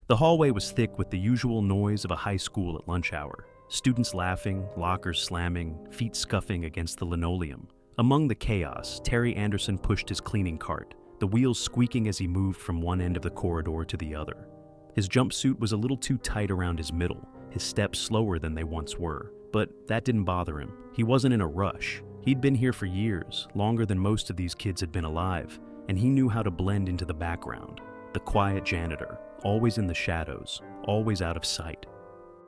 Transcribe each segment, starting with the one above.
The hallway was thick with the usual noise of a high school at lunch hour. Students laughing, lockers slamming, feet scuffing against the linoleum. Among the chaos, Terry Anderson pushed his cleaning cart, the wheels squeaking as he moved from one end of the corridor to the other. His jumpsuit was a little too tight around his middle, his steps slower than they once were. But that didn't bother him. He wasn't in a rush. He'd been here for years, longer than most of these kids had been alive, and he knew how to blend into the background. The quiet janitor, always in the shadows, always out of sight.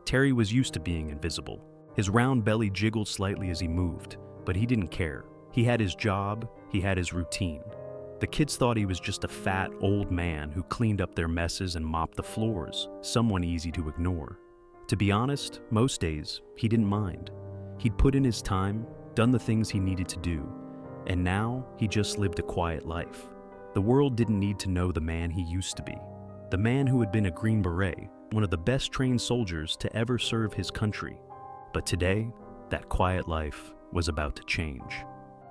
Terry was used to being invisible. His round belly jiggled slightly as he moved, but he didn't care. He had his job, he had his routine. The kids thought he was just a fat, old man who cleaned up their messes and mopped the floors, someone easy to ignore. To be honest, most days, he didn't mind. He'd put in his time, done the things he needed to do, and now he just lived a quiet life. The world didn't need to know the man he used to be. The man who had been a Green Beret, one of the best trained soldiers to ever serve his country. But today, that quiet life was about to change.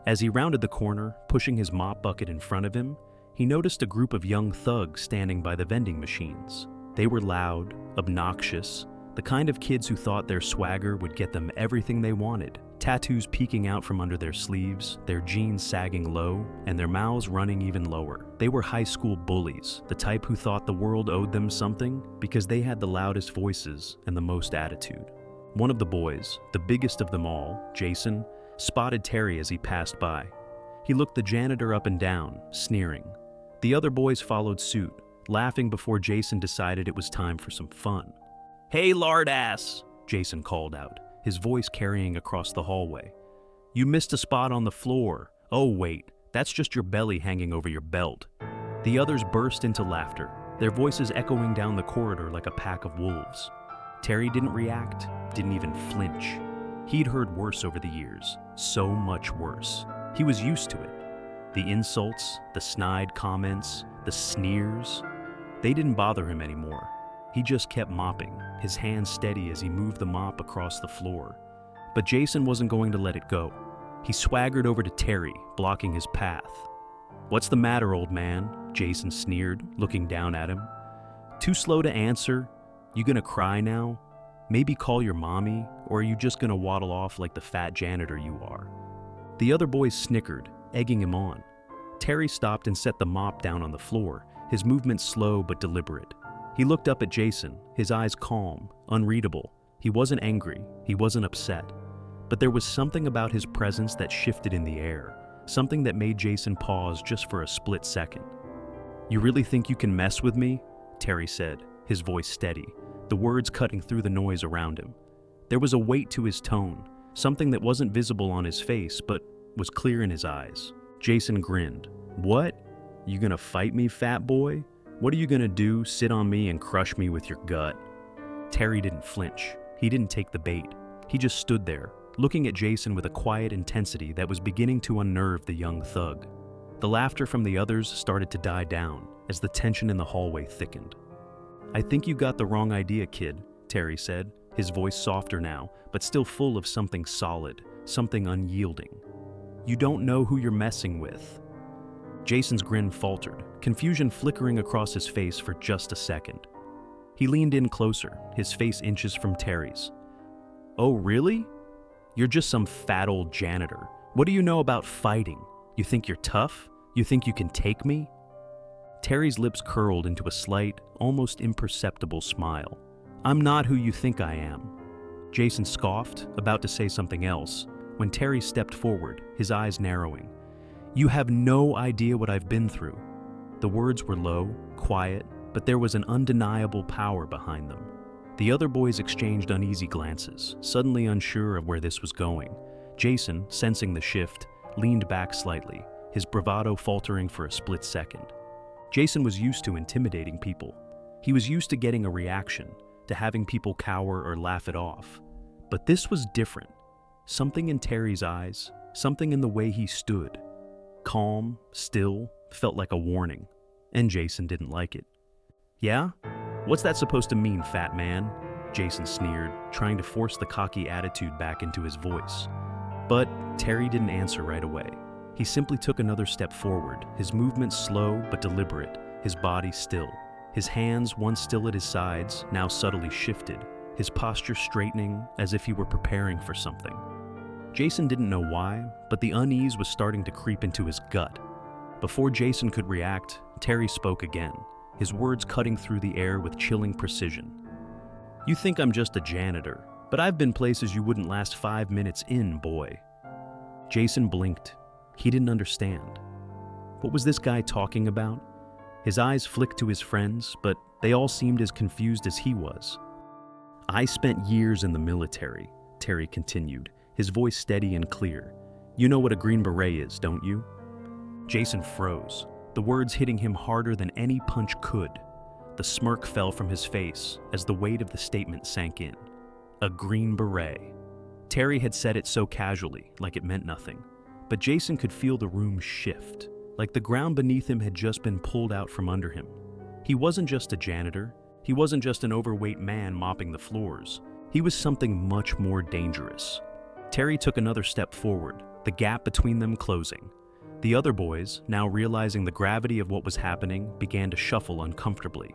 As he rounded the corner, pushing his mop bucket in front of him, he noticed a group of young thugs standing by the vending machines. They were loud, obnoxious, the kind of kids who thought their swagger would get them everything they wanted. Tattoos peeking out from under their sleeves, their jeans sagging low, and their mouths running even lower. They were high school bullies, the type who thought the world owed them something because they had the loudest voices and the most attitude. One of the boys, the biggest of them all, Jason, spotted Terry as he passed by. He looked the janitor up and down, sneering. The other boys followed suit, laughing before Jason decided it was time for some fun. "Hey, lard ass," Jason called out, his voice carrying across the hallway. "You missed a spot on the floor. Oh wait, that's just your belly hanging over your belt." The others burst into laughter, their voices echoing down the corridor like a pack of wolves. Terry didn't react, didn't even flinch. He'd heard worse over the years, so much worse. He was used to it. The insults, the snide comments, the sneers, they didn't bother him anymore. He just kept mopping, his hands steady as he moved the mop across the floor. But Jason wasn't going to let it go. He swaggered over to Terry, blocking his path. "What's the matter, old man?" Jason sneered, looking down at him. "Too slow to answer? You gonna cry now? Maybe call your mommy, or are you just gonna waddle off like the fat janitor you are?" The other boys snickered, egging him on. Terry stopped and set the mop down on the floor, his movements slow but deliberate. He looked up at Jason, his eyes calm, unreadable. He wasn't angry, he wasn't upset. But there was something about his presence that shifted in the air, something that made Jason pause just for a split second. "You really think you can mess with me?" Terry said, his voice steady, the words cutting through the noise around him. There was a weight to his tone, something that wasn't visible on his face but was clear in his eyes. Jason grinned. "What? You gonna fight me, fat boy? What are you gonna do, sit on me and crush me with your gut?" Terry didn't flinch. He didn't take the bait. He just stood there, looking at Jason with a quiet intensity that was beginning to unnerve the young thug. The laughter from the others started to die down as the tension in the hallway thickened. "I think you got the wrong idea, kid," Terry said, his voice softer now, but still full of something solid, something unyielding. "You don't know who you're messing with." Jason's grin faltered, confusion flickering across his face for just a second. He leaned in closer, his face inches from Terry's. "Oh, really? You're just some fat old janitor. What do you know about fighting? You think you're tough? You think you can take me?" Terry's lips curled into a slight, almost imperceptible smile. "I'm not who you think I am." Jason scoffed, about to say something else, when Terry stepped forward, his eyes narrowing. "You have no idea what I've been through." The words were low, quiet, but there was an undeniable power behind them. The other boys exchanged uneasy glances, suddenly unsure of where this was going. Jason, sensing the shift, leaned back slightly, his bravado faltering for a split second. Jason was used to intimidating people. He was used to getting a reaction, to having people cower or laugh it off. But this was different. Something in Terry's eyes, something in the way he stood. Calm, still, felt like a warning, and Jason didn't like it. "Yeah? What's that supposed to mean, fat man?" Jason sneered, trying to force the cocky attitude back into his voice. But Terry didn't answer right away. He simply took another step forward, his movements slow but deliberate, his body still. His hands, once still at his sides, now subtly shifted, his posture straightening as if he were preparing for something. Jason didn't know why, but the unease was starting to creep into his gut. Before Jason could react, Terry spoke again, his words cutting through the air with chilling precision. "You think I'm just a janitor, but I've been places you wouldn't last 5 minutes in, boy." Jason blinked. He didn't understand. What was this guy talking about? His eyes flicked to his friends, but they all seemed as confused as he was. "I spent years in the military," Terry continued, his voice steady and clear. "You know what a Green Beret is, don't you?" Jason froze, the words hitting him harder than any punch could. The smirk fell from his face as the weight of the statement sank in. A Green Beret. Terry had said it so casually, like it meant nothing. But Jason could feel the room shift, like the ground beneath him had just been pulled out from under him. He wasn't just a janitor. He wasn't just an overweight man mopping the floors. He was something much more dangerous. Terry took another step forward, the gap between them closing. The other boys, now realizing the gravity of what was happening, began to shuffle uncomfortably.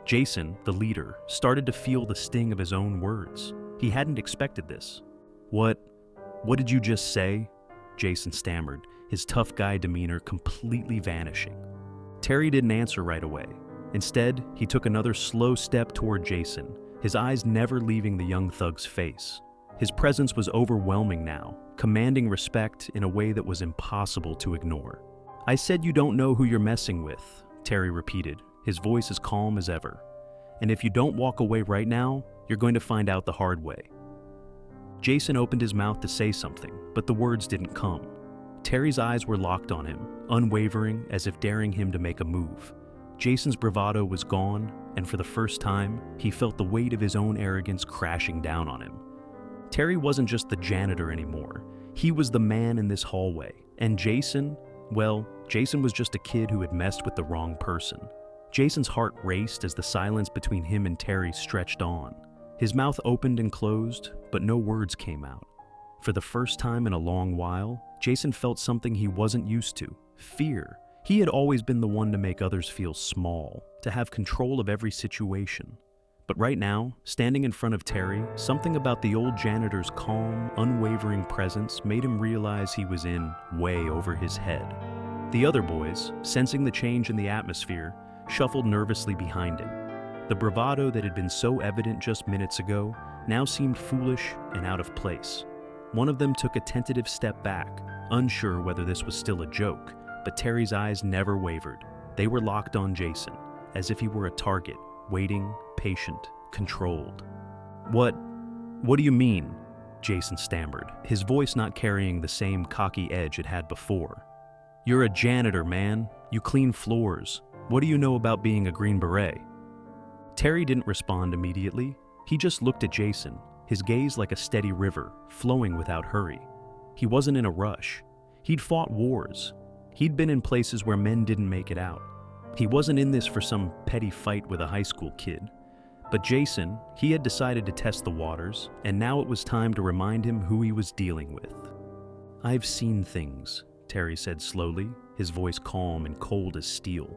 Jason, the leader, started to feel the sting of his own words. He hadn't expected this. What did you just say?" Jason stammered, his tough guy demeanor completely vanishing. Terry didn't answer right away. Instead, he took another slow step toward Jason, his eyes never leaving the young thug's face. His presence was overwhelming now, commanding respect in a way that was impossible to ignore. "I said you don't know who you're messing with," Terry repeated, his voice as calm as ever. "And if you don't walk away right now, you're going to find out the hard way." Jason opened his mouth to say something, but the words didn't come. Terry's eyes were locked on him, unwavering, as if daring him to make a move. Jason's bravado was gone, and for the first time, he felt the weight of his own arrogance crashing down on him. Terry wasn't just the janitor anymore. He was the man in this hallway. And Jason, well, Jason was just a kid who had messed with the wrong person. Jason's heart raced as the silence between him and Terry stretched on. His mouth opened and closed, but no words came out. For the first time in a long while, Jason felt something he wasn't used to: fear. He had always been the one to make others feel small, to have control of every situation. But right now, standing in front of Terry, something about the old janitor's calm, unwavering presence made him realize he was in way over his head. The other boys, sensing the change in the atmosphere, shuffled nervously behind him. The bravado that had been so evident just minutes ago now seemed foolish and out of place. One of them took a tentative step back, unsure whether this was still a joke, but Terry's eyes never wavered. They were locked on Jason, as if he were a target, waiting, patient, controlled. What do you mean?" Jason stammered, his voice not carrying the same cocky edge it had before. "You're a janitor, man. You clean floors. What do you know about being a Green Beret?" Terry didn't respond immediately. He just looked at Jason, his gaze like a steady river, flowing without hurry. He wasn't in a rush. He'd fought wars. He'd been in places where men didn't make it out. He wasn't in this for some petty fight with a high school kid. But Jason, he had decided to test the waters, and now it was time to remind him who he was dealing with. "I've seen things," Terry said slowly, his voice calm and cold as steel.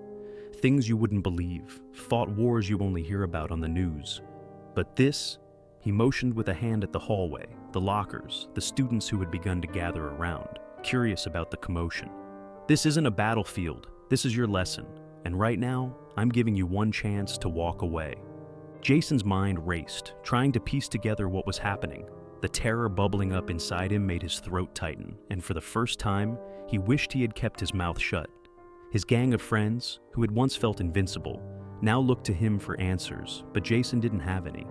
"Things you wouldn't believe, fought wars you only hear about on the news. But this," he motioned with a hand at the hallway, the lockers, the students who had begun to gather around, curious about the commotion. "This isn't a battlefield. This is your lesson. And right now, I'm giving you one chance to walk away." Jason's mind raced, trying to piece together what was happening. The terror bubbling up inside him made his throat tighten, and for the first time, he wished he had kept his mouth shut. His gang of friends, who had once felt invincible, now looked to him for answers, but Jason didn't have any.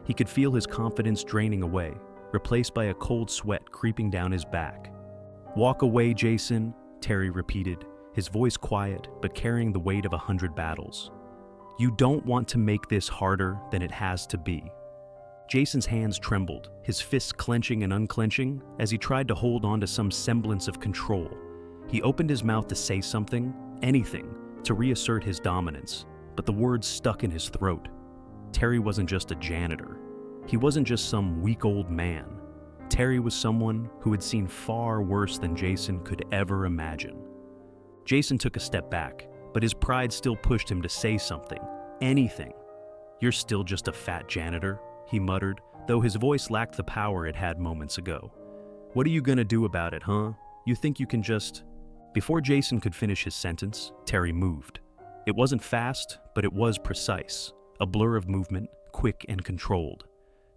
He could feel his confidence draining away, replaced by a cold sweat creeping down his back. "Walk away, Jason," Terry repeated, his voice quiet but carrying the weight of 100 battles. "You don't want to make this harder than it has to be." Jason's hands trembled, his fists clenching and unclenching as he tried to hold on to some semblance of control. He opened his mouth to say something, anything, to reassert his dominance, but the words stuck in his throat. Terry wasn't just a janitor. He wasn't just some weak old man. Terry was someone who had seen far worse than Jason could ever imagine. Jason took a step back, but his pride still pushed him to say something, Anything. You're still just a fat janitor, he muttered, though his voice lacked the power it had moments ago. What are you gonna do about it, huh? You think you can just... Before Jason could finish his sentence, Terry moved. It wasn't fast, but it was precise. A blur of movement, quick and controlled.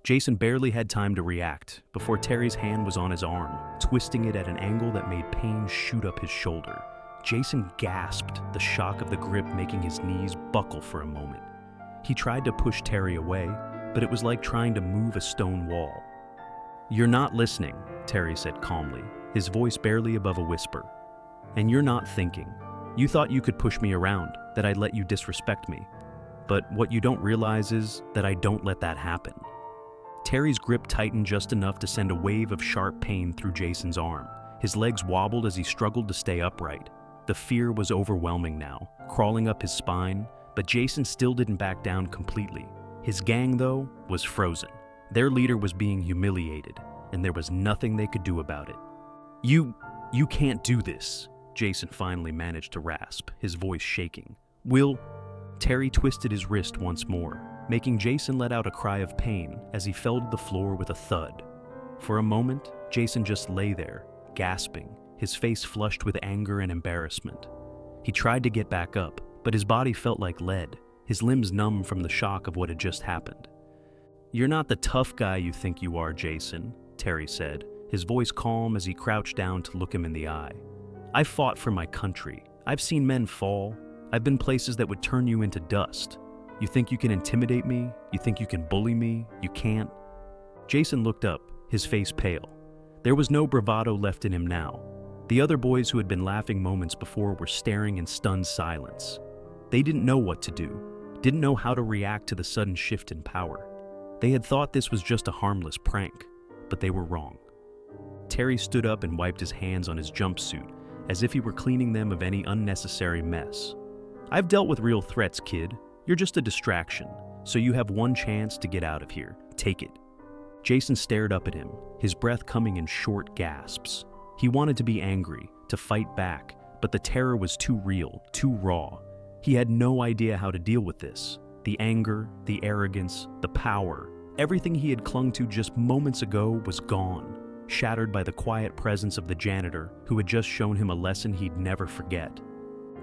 Jason barely had time to react before Terry's hand was on his arm, twisting it at an angle that made pain shoot up his shoulder. Jason gasped, the shock of the grip making his knees buckle for a moment. He tried to push Terry away, but it was like trying to move a stone wall. "You're not listening," Terry said calmly, his voice barely above a whisper. "And you're not thinking. You thought you could push me around, that I'd let you disrespect me. But what you don't realize is that I don't let that happen." Terry's grip tightened just enough to send a wave of sharp pain through Jason's arm. His legs wobbled as he struggled to stay upright. The fear was overwhelming now, crawling up his spine, but Jason still didn't back down completely. His gang, though, was frozen. Their leader was being humiliated, and there was nothing they could do about it. You can't do this," Jason finally managed to rasp, his voice shaking. Terry twisted his wrist once more, making Jason let out a cry of pain as he fell to the floor with a thud. For a moment, Jason just lay there, gasping, his face flushed with anger and embarrassment. He tried to get back up, but his body felt like lead, his limbs numb from the shock of what had just happened. "You're not the tough guy you think you are, Jason," Terry said, his voice calm as he crouched down to look him in the eye. "I've fought for my country. I've seen men fall. I've been places that would turn you into dust. You think you can intimidate me? You think you can bully me? You can't." Jason looked up, his face pale. There was no bravado left in him now. The other boys who had been laughing moments before were staring in stunned silence. They didn't know what to do, didn't know how to react to the sudden shift in power. They had thought this was just a harmless prank, but they were wrong. Terry stood up and wiped his hands on his jumpsuit, as if he were cleaning them of any unnecessary mess. "I've dealt with real threats, kid. You're just a distraction, so you have one chance to get out of here. Take it." Jason stared up at him, his breath coming in short gasps. He wanted to be angry, to fight back, but the terror was too real, too raw. He had no idea how to deal with this. The anger, the arrogance, the power, everything he had clung to just moments ago was gone, shattered by the quiet presence of the janitor who had just shown him a lesson he'd never forget.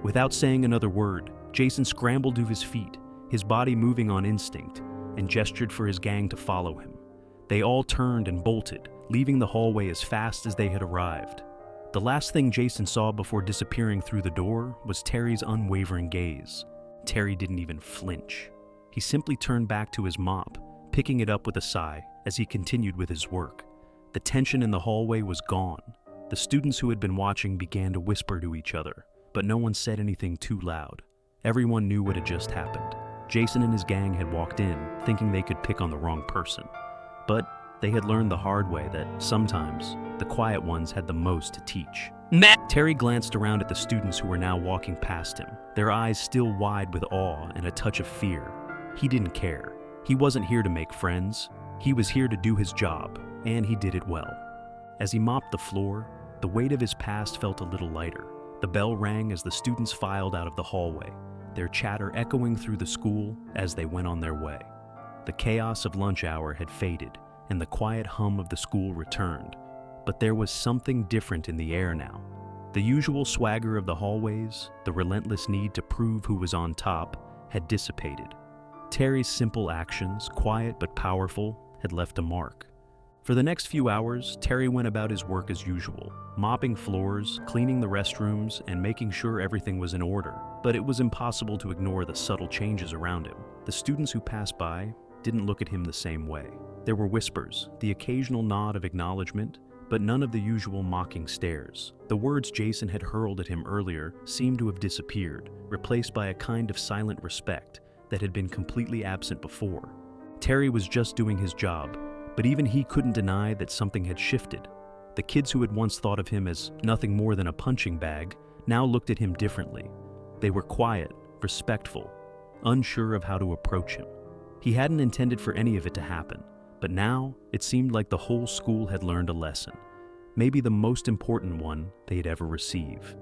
Without saying another word, Jason scrambled to his feet, his body moving on instinct, and gestured for his gang to follow him. They all turned and bolted, leaving the hallway as fast as they had arrived. The last thing Jason saw before disappearing through the door was Terry's unwavering gaze. Terry didn't even flinch. He simply turned back to his mop, picking it up with a sigh as he continued with his work. The tension in the hallway was gone. The students who had been watching began to whisper to each other, but no one said anything too loud. Everyone knew what had just happened. Jason and his gang had walked in, thinking they could pick on the wrong person. But they had learned the hard way that sometimes the quiet ones had the most to teach. Terry glanced around at the students who were now walking past him, their eyes still wide with awe and a touch of fear. He didn't care. He wasn't here to make friends. He was here to do his job, and he did it well. As he mopped the floor, the weight of his past felt a little lighter. The bell rang as the students filed out of the hallway, their chatter echoing through the school as they went on their way. The chaos of lunch hour had faded, and the quiet hum of the school returned. But there was something different in the air now. The usual swagger of the hallways, the relentless need to prove who was on top, had dissipated. Terry's simple actions, quiet but powerful, had left a mark. For the next few hours, Terry went about his work as usual, mopping floors, cleaning the restrooms, and making sure everything was in order. But it was impossible to ignore the subtle changes around him. The students who passed by didn't look at him the same way. There were whispers, the occasional nod of acknowledgement, but none of the usual mocking stares. The words Jason had hurled at him earlier seemed to have disappeared, replaced by a kind of silent respect that had been completely absent before. Terry was just doing his job, but even he couldn't deny that something had shifted. The kids who had once thought of him as nothing more than a punching bag now looked at him differently. They were quiet, respectful, unsure of how to approach him. He hadn't intended for any of it to happen, but now it seemed like the whole school had learned a lesson, maybe the most important one they'd ever receive.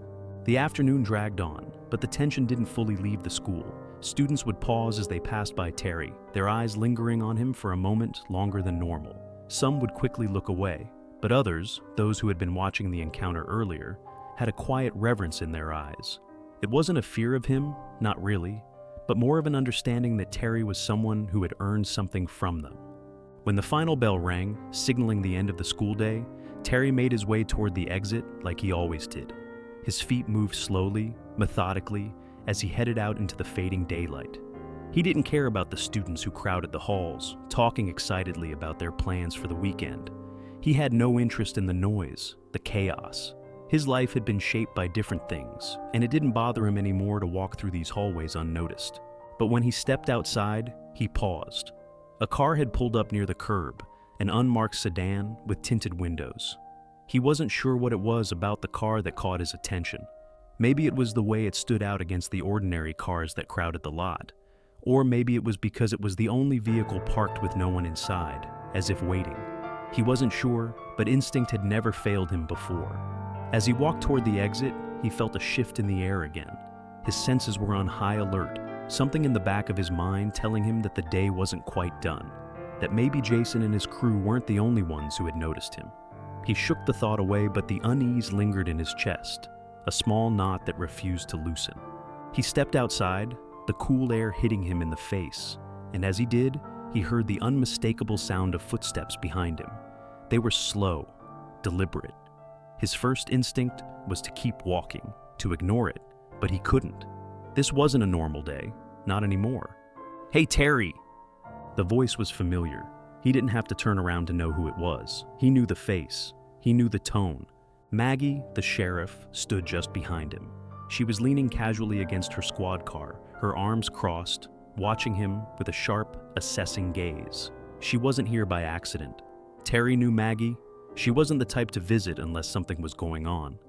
The afternoon dragged on, but the tension didn't fully leave the school. Students would pause as they passed by Terry, their eyes lingering on him for a moment longer than normal. Some would quickly look away, but others, those who had been watching the encounter earlier, had a quiet reverence in their eyes. It wasn't a fear of him, not really, but more of an understanding that Terry was someone who had earned something from them. When the final bell rang, signaling the end of the school day, Terry made his way toward the exit like he always did. His feet moved slowly, methodically, as he headed out into the fading daylight. He didn't care about the students who crowded the halls, talking excitedly about their plans for the weekend. He had no interest in the noise, the chaos. His life had been shaped by different things, and it didn't bother him anymore to walk through these hallways unnoticed. But when he stepped outside, he paused. A car had pulled up near the curb, an unmarked sedan with tinted windows. He wasn't sure what it was about the car that caught his attention. Maybe it was the way it stood out against the ordinary cars that crowded the lot. Or maybe it was because it was the only vehicle parked with no one inside, as if waiting. He wasn't sure, but instinct had never failed him before. As he walked toward the exit, he felt a shift in the air again. His senses were on high alert, something in the back of his mind telling him that the day wasn't quite done, that maybe Jason and his crew weren't the only ones who had noticed him. He shook the thought away, but the unease lingered in his chest, a small knot that refused to loosen. He stepped outside, the cool air hitting him in the face, and as he did, he heard the unmistakable sound of footsteps behind him. They were slow, deliberate. His first instinct was to keep walking, to ignore it, but he couldn't. This wasn't a normal day, not anymore. "Hey, Terry!" The voice was familiar. He didn't have to turn around to know who it was. He knew the face. He knew the tone. Maggie, the sheriff, stood just behind him. She was leaning casually against her squad car, her arms crossed, watching him with a sharp, assessing gaze. She wasn't here by accident. Terry knew Maggie. She wasn't the type to visit unless something was going on.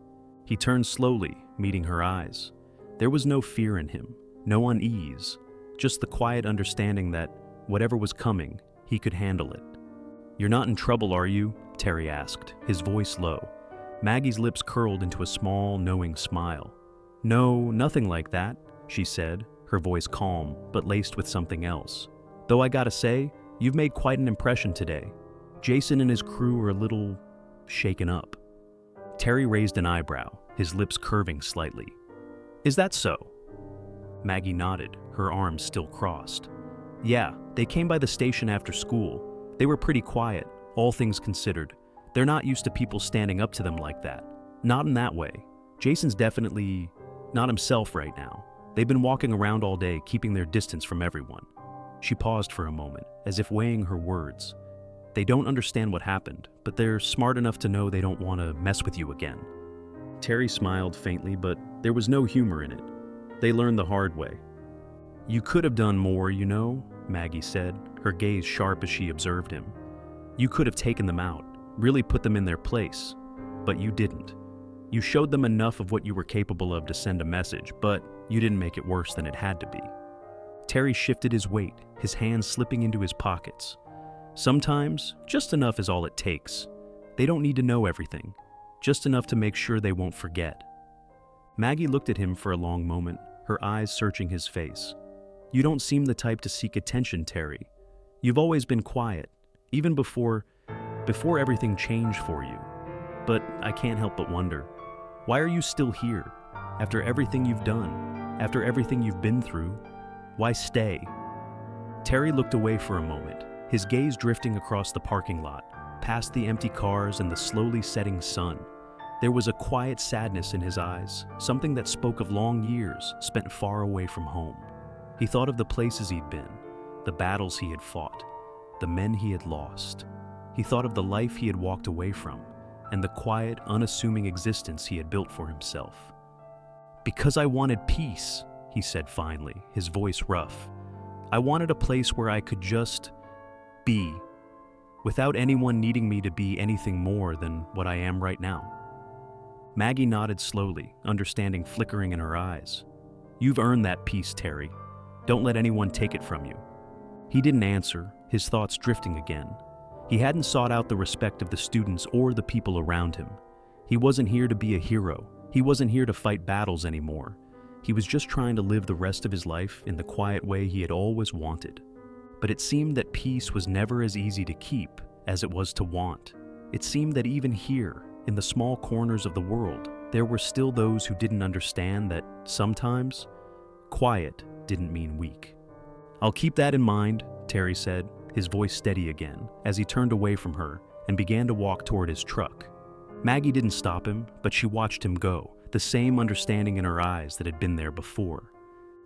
He turned slowly, meeting her eyes. There was no fear in him, no unease, just the quiet understanding that, whatever was coming, he could handle it. "You're not in trouble, are you?" Terry asked, his voice low. Maggie's lips curled into a small, knowing smile. "No, nothing like that," she said, her voice calm, but laced with something else. "Though I gotta say, you've made quite an impression today. Jason and his crew are a little shaken up." Terry raised an eyebrow, his lips curving slightly. "Is that so?" Maggie nodded, her arms still crossed. "Yeah, they came by the station after school. They were pretty quiet, all things considered. They're not used to people standing up to them like that. Not in that way. Jason's definitely not himself right now. They've been walking around all day, keeping their distance from everyone." She paused for a moment, as if weighing her words. "They don't understand what happened, but they're smart enough to know they don't want to mess with you again." Terry smiled faintly, but there was no humor in it. They learned the hard way. "You could have done more, you know," Maggie said, her gaze sharp as she observed him. "You could have taken them out, really put them in their place, but you didn't. You showed them enough of what you were capable of to send a message, but you didn't make it worse than it had to be." Terry shifted his weight, his hands slipping into his pockets. "Sometimes, just enough is all it takes. They don't need to know everything, just enough to make sure they won't forget." Maggie looked at him for a long moment, her eyes searching his face. "You don't seem the type to seek attention, Terry. You've always been quiet, even before everything changed for you. But I can't help but wonder, why are you still here? After everything you've done, after everything you've been through, why stay?" Terry looked away for a moment, his gaze drifting across the parking lot, past the empty cars and the slowly setting sun. There was a quiet sadness in his eyes, something that spoke of long years spent far away from home. He thought of the places he'd been, the battles he had fought, the men he had lost. He thought of the life he had walked away from, and the quiet, unassuming existence he had built for himself. "Because I wanted peace," he said finally, his voice rough. "I wanted a place where I could just be, without anyone needing me to be anything more than what I am right now." Maggie nodded slowly, understanding flickering in her eyes. "You've earned that peace, Terry. Don't let anyone take it from you." He didn't answer, his thoughts drifting again. He hadn't sought out the respect of the students or the people around him. He wasn't here to be a hero. He wasn't here to fight battles anymore. He was just trying to live the rest of his life in the quiet way he had always wanted. But it seemed that peace was never as easy to keep as it was to want. It seemed that even here, in the small corners of the world, there were still those who didn't understand that sometimes quiet didn't mean weak. "I'll keep that in mind," Terry said, his voice steady again, as he turned away from her and began to walk toward his truck. Maggie didn't stop him, but she watched him go, the same understanding in her eyes that had been there before.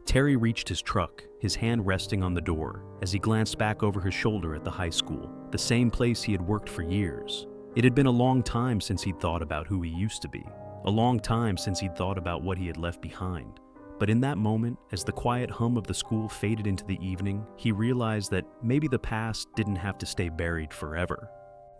Terry reached his truck, his hand resting on the door, as he glanced back over his shoulder at the high school, the same place he had worked for years. It had been a long time since he'd thought about who he used to be, a long time since he'd thought about what he had left behind. But in that moment, as the quiet hum of the school faded into the evening, he realized that maybe the past didn't have to stay buried forever.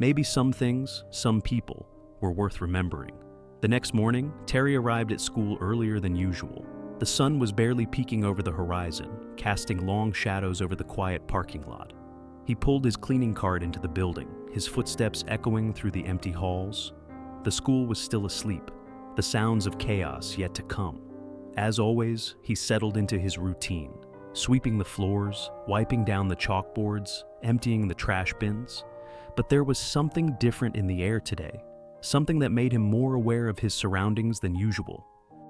Maybe some things, some people, were worth remembering. The next morning, Terry arrived at school earlier than usual. The sun was barely peeking over the horizon, casting long shadows over the quiet parking lot. He pulled his cleaning cart into the building, his footsteps echoing through the empty halls. The school was still asleep, the sounds of chaos yet to come. As always, he settled into his routine, sweeping the floors, wiping down the chalkboards, emptying the trash bins. But there was something different in the air today, something that made him more aware of his surroundings than usual.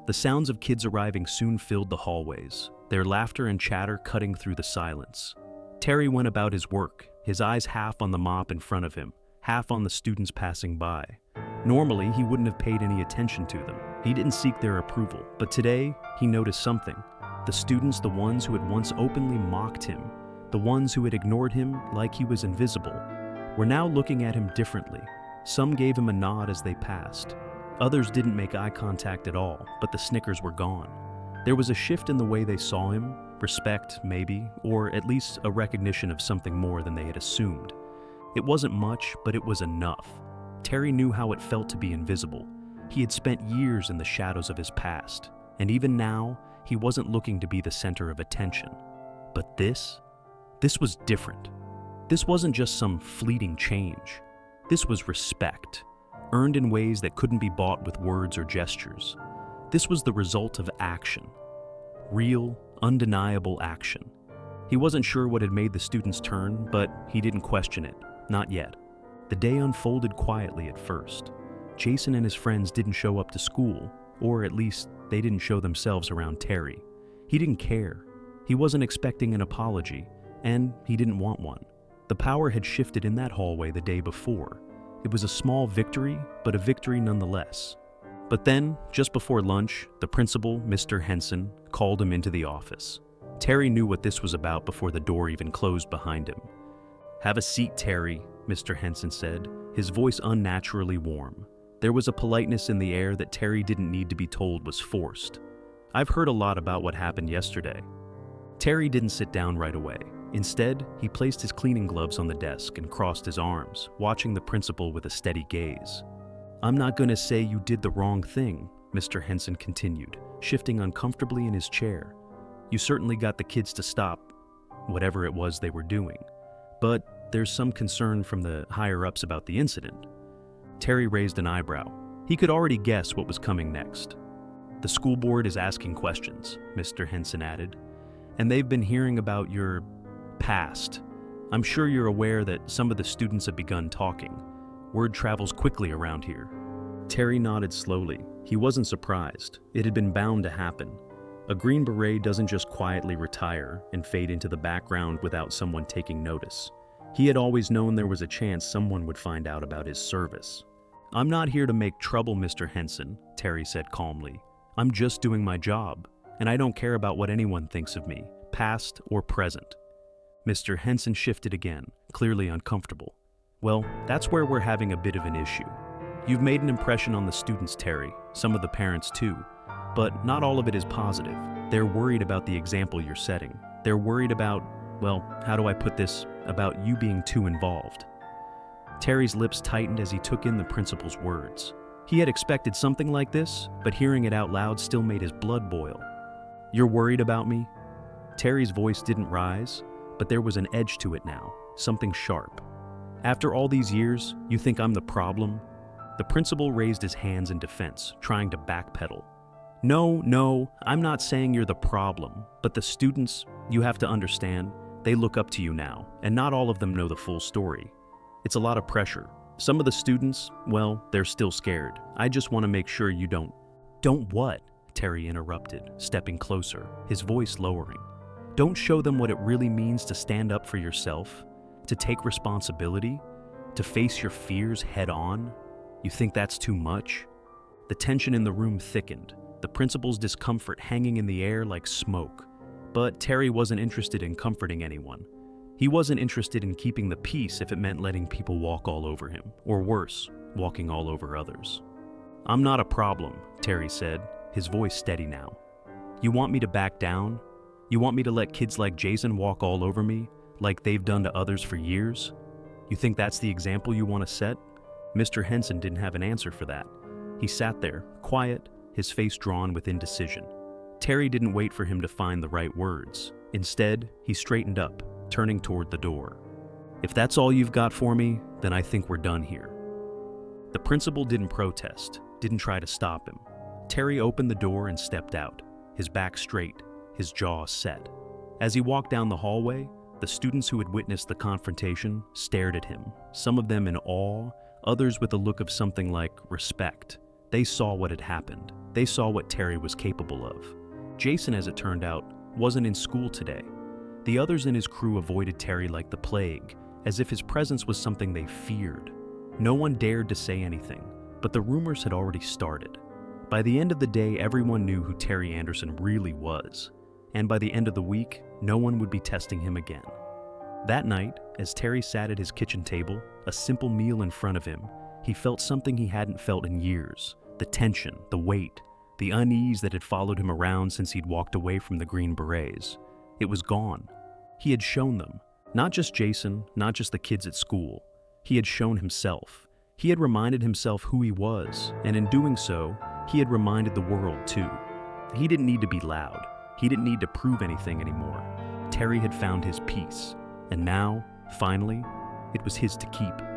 The sounds of kids arriving soon filled the hallways, their laughter and chatter cutting through the silence. Terry went about his work, his eyes half on the mop in front of him, half on the students passing by. Normally, he wouldn't have paid any attention to them. He didn't seek their approval, but today, he noticed something. The students, the ones who had once openly mocked him, the ones who had ignored him like he was invisible, were now looking at him differently. Some gave him a nod as they passed. Others didn't make eye contact at all, but the snickers were gone. There was a shift in the way they saw him, respect maybe, or at least a recognition of something more than they had assumed. It wasn't much, but it was enough. Terry knew how it felt to be invisible. He had spent years in the shadows of his past, and even now, he wasn't looking to be the center of attention. But this was different. This wasn't just some fleeting change. This was respect, earned in ways that couldn't be bought with words or gestures. This was the result of action. Real, undeniable action. He wasn't sure what had made the students turn, but he didn't question it. Not yet. The day unfolded quietly at first. Jason and his friends didn't show up to school, or at least they didn't show themselves around Terry. He didn't care. He wasn't expecting an apology, and he didn't want one. The power had shifted in that hallway the day before. It was a small victory, but a victory nonetheless. But then, just before lunch, the principal, Mr. Henson, called him into the office. Terry knew what this was about before the door even closed behind him. "Have a seat, Terry," Mr. Henson said, his voice unnaturally warm. There was a politeness in the air that Terry didn't need to be told was forced. "I've heard a lot about what happened yesterday." Terry didn't sit down right away. Instead, he placed his cleaning gloves on the desk and crossed his arms, watching the principal with a steady gaze. "I'm not going to say you did the wrong thing," Mr. Henson continued, shifting uncomfortably in his chair. "You certainly got the kids to stop whatever it was they were doing. But there's some concern from the higher-ups about the incident." Terry raised an eyebrow. He could already guess what was coming next. "The school board is asking questions," Mr. Henson added, "and they've been hearing about your past. I'm sure you're aware that some of the students have begun talking. Word travels quickly around here." Terry nodded slowly. He wasn't surprised. It had been bound to happen. A Green Beret doesn't just quietly retire and fade into the background without someone taking notice. He had always known there was a chance someone would find out about his service. "I'm not here to make trouble, Mr. Henson," Terry said calmly. "I'm just doing my job, and I don't care about what anyone thinks of me, past or present." Mr. Henson shifted again, clearly uncomfortable. "Well, that's where we're having a bit of an issue. You've made an impression on the students, Terry, some of the parents too, but not all of it is positive. They're worried about the example you're setting. They're worried about, well, how do I put this, about you being too involved." Terry's lips tightened as he took in the principal's words. He had expected something like this, but hearing it out loud still made his blood boil. "You're worried about me?" Terry's voice didn't rise, but there was an edge to it now, something sharp. "After all these years, you think I'm the problem?" The principal raised his hands in defense, trying to backpedal. No, I'm not saying you're the problem, but the students, you have to understand, they look up to you now, and not all of them know the full story. It's a lot of pressure. Some of the students, well, they're still scared. I just want to make sure you don't. Don't what? Terry interrupted, stepping closer, his voice lowering. Don't show them what it really means to stand up for yourself, to take responsibility, to face your fears head on? You think that's too much? The tension in the room thickened, the principal's discomfort hanging in the air like smoke. But Terry wasn't interested in comforting anyone. He wasn't interested in keeping the peace if it meant letting people walk all over him, or worse, walking all over others. I'm not a problem, Terry said, his voice steady now. You want me to back down? You want me to let kids like Jason walk all over me, like they've done to others for years? You think that's the example you want to set? Mr. Henson didn't have an answer for that. He sat there, quiet, his face drawn with indecision. Terry didn't wait for him to find the right words. Instead, he straightened up, turning toward the door. If that's all you've got for me, then I think we're done here. The principal didn't protest, didn't try to stop him. Terry opened the door and stepped out, his back straight, his jaw set. As he walked down the hallway, the students who had witnessed the confrontation stared at him, some of them in awe, others with a look of something like respect. They saw what had happened. They saw what Terry was capable of. Jason, as it turned out, wasn't in school today. The others in his crew avoided Terry like the plague, as if his presence was something they feared. No one dared to say anything, but the rumors had already started. By the end of the day, everyone knew who Terry Anderson really was, and by the end of the week, no one would be testing him again. That night, as Terry sat at his kitchen table, a simple meal in front of him, he felt something he hadn't felt in years. The tension, the weight, the unease that had followed him around since he'd walked away from the Green Berets. It was gone. He had shown them, not just Jason, not just the kids at school. He had shown himself. He had reminded himself who he was, and in doing so, he had reminded the world too. He didn't need to be loud. He didn't need to prove anything anymore. Terry had found his peace, and now, finally, it was his to keep.